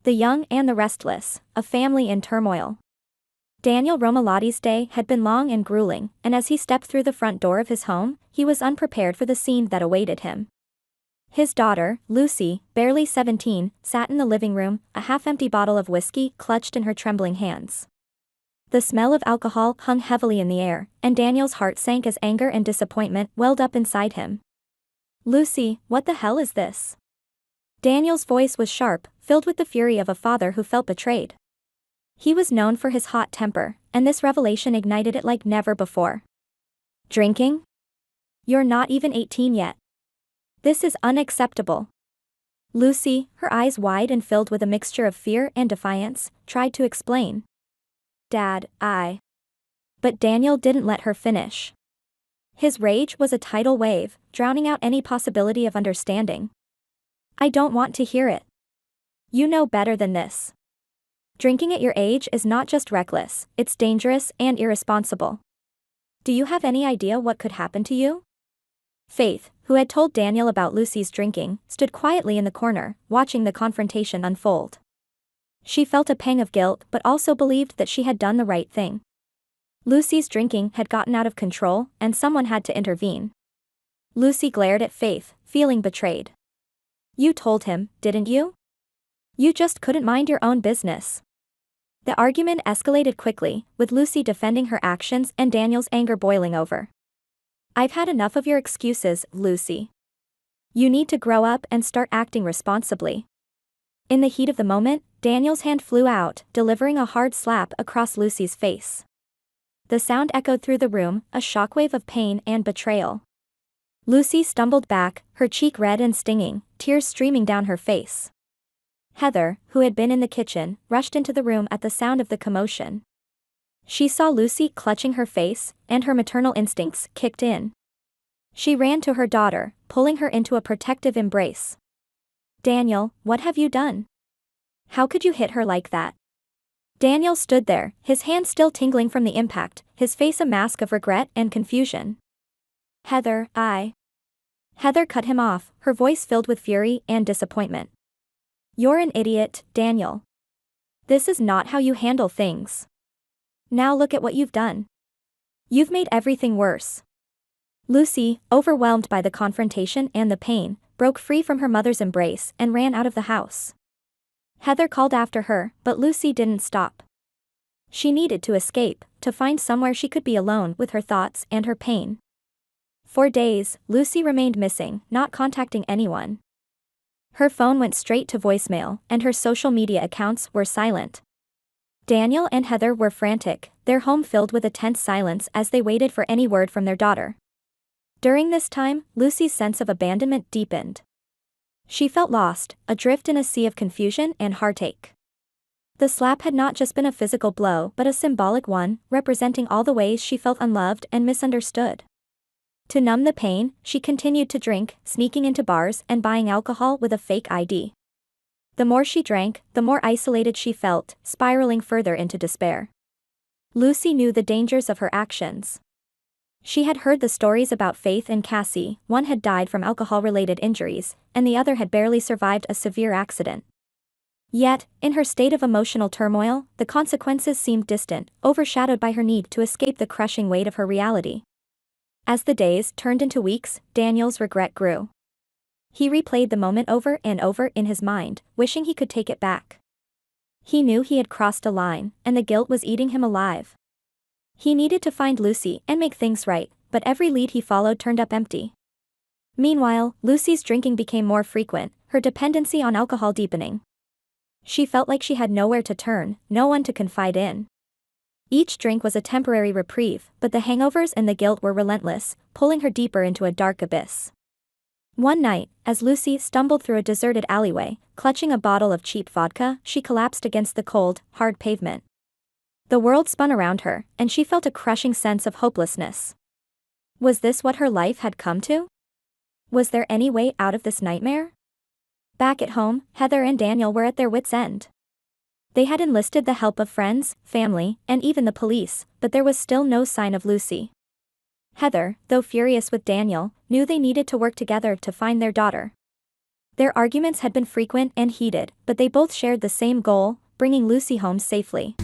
The young and the restless, a family in turmoil. Daniel Romalotti's day had been long and grueling, and as he stepped through the front door of his home, he was unprepared for the scene that awaited him. His daughter, Lucy, barely 17, sat in the living room, a half-empty bottle of whiskey clutched in her trembling hands. The smell of alcohol hung heavily in the air, and Daniel's heart sank as anger and disappointment welled up inside him. "Lucy, what the hell is this?" Daniel's voice was sharp, filled with the fury of a father who felt betrayed. He was known for his hot temper, and this revelation ignited it like never before. "Drinking? You're not even 18 yet. This is unacceptable." Lucy, her eyes wide and filled with a mixture of fear and defiance, tried to explain. "Dad, But Daniel didn't let her finish. His rage was a tidal wave, drowning out any possibility of understanding. "I don't want to hear it. You know better than this. Drinking at your age is not just reckless, it's dangerous and irresponsible. Do you have any idea what could happen to you?" Faith, who had told Daniel about Lucy's drinking, stood quietly in the corner, watching the confrontation unfold. She felt a pang of guilt but also believed that she had done the right thing. Lucy's drinking had gotten out of control, and someone had to intervene. Lucy glared at Faith, feeling betrayed. "You told him, didn't you? You just couldn't mind your own business." The argument escalated quickly, with Lucy defending her actions and Daniel's anger boiling over. "I've had enough of your excuses, Lucy. You need to grow up and start acting responsibly." In the heat of the moment, Daniel's hand flew out, delivering a hard slap across Lucy's face. The sound echoed through the room, a shockwave of pain and betrayal. Lucy stumbled back, her cheek red and stinging, tears streaming down her face. Heather, who had been in the kitchen, rushed into the room at the sound of the commotion. She saw Lucy clutching her face, and her maternal instincts kicked in. She ran to her daughter, pulling her into a protective embrace. "Daniel, what have you done? How could you hit her like that?" Daniel stood there, his hands still tingling from the impact, his face a mask of regret and confusion. "Heather, Heather cut him off, her voice filled with fury and disappointment. "You're an idiot, Daniel. This is not how you handle things. Now look at what you've done. You've made everything worse." Lucy, overwhelmed by the confrontation and the pain, broke free from her mother's embrace and ran out of the house. Heather called after her, but Lucy didn't stop. She needed to escape, to find somewhere she could be alone with her thoughts and her pain. For days, Lucy remained missing, not contacting anyone. Her phone went straight to voicemail, and her social media accounts were silent. Daniel and Heather were frantic, their home filled with a tense silence as they waited for any word from their daughter. During this time, Lucy's sense of abandonment deepened. She felt lost, adrift in a sea of confusion and heartache. The slap had not just been a physical blow but a symbolic one, representing all the ways she felt unloved and misunderstood. To numb the pain, she continued to drink, sneaking into bars and buying alcohol with a fake ID. The more she drank, the more isolated she felt, spiraling further into despair. Lucy knew the dangers of her actions. She had heard the stories about Faith and Cassie, one had died from alcohol-related injuries, and the other had barely survived a severe accident. Yet, in her state of emotional turmoil, the consequences seemed distant, overshadowed by her need to escape the crushing weight of her reality. As the days turned into weeks, Daniel's regret grew. He replayed the moment over and over in his mind, wishing he could take it back. He knew he had crossed a line, and the guilt was eating him alive. He needed to find Lucy and make things right, but every lead he followed turned up empty. Meanwhile, Lucy's drinking became more frequent, her dependency on alcohol deepening. She felt like she had nowhere to turn, no one to confide in. Each drink was a temporary reprieve, but the hangovers and the guilt were relentless, pulling her deeper into a dark abyss. One night, as Lucy stumbled through a deserted alleyway, clutching a bottle of cheap vodka, she collapsed against the cold, hard pavement. The world spun around her, and she felt a crushing sense of hopelessness. Was this what her life had come to? Was there any way out of this nightmare? Back at home, Heather and Daniel were at their wits' end. They had enlisted the help of friends, family, and even the police, but there was still no sign of Lucy. Heather, though furious with Daniel, knew they needed to work together to find their daughter. Their arguments had been frequent and heated, but they both shared the same goal, bringing Lucy home safely.